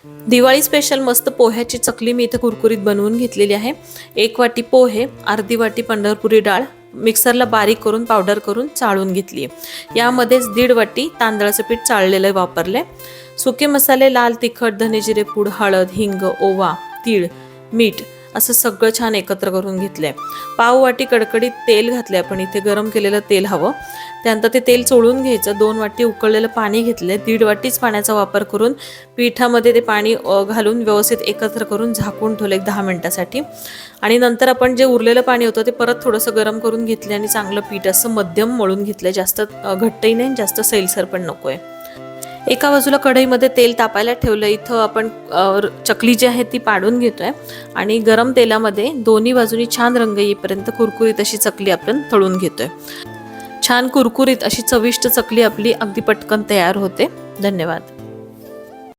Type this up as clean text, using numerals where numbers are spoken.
Diwali special मस्त पोह्याची चकली मी इथे कुरकुरीत बनवून घेतलेली आहे। 1 वाटी पोहे, अर्धी वाटी पंढरपुरी डाळ मिक्सरला बारीक करून पावडर करून चाळून घेतली आहे। यामध्येच 1.5 वाटी तांदळाचे पीठ चाळलेले वापरले। सुके मसाले लाल तिखट, धने जिरे पूड, हळद, हिंग, ओवा, तीळ, मीठ असं सगळं छान एकत्र करून घेतलंय। पाव वाटी कडकडीत तेल घातले, आपण इथे गरम केलेलं तेल हवं। त्यानंतर ते तेल चोळून घ्यायचं। 2 वाटी उकळलेलं पाणी घेतले, 1.5 वाटीच पाण्याचा वापर करून पिठामध्ये ते पाणी घालून व्यवस्थित एकत्र करून झाकून ठेवले 10 मिनिटांसाठी। आणि नंतर आपण जे उरलेलं पाणी होतं ते परत थोडंसं गरम करून घेतले आणि चांगलं पीठ असं मध्यम मळून घेतलं। जास्त घट्टही नाही, जास्त सैलसर पण नकोय। एका बाजूला कढईमध्ये तेल तापायला ठेवलं। इथं आपण चकली जी आहे ती पाडून घेतोय आणि गरम तेलामध्ये दोन्ही बाजूनी छान रंग येईपर्यंत कुरकुरीत अशी चकली आपण तळून घेतोय। छान कुरकुरीत अशी चविष्ट चकली आपली अगदी पटकन तयार होते। धन्यवाद।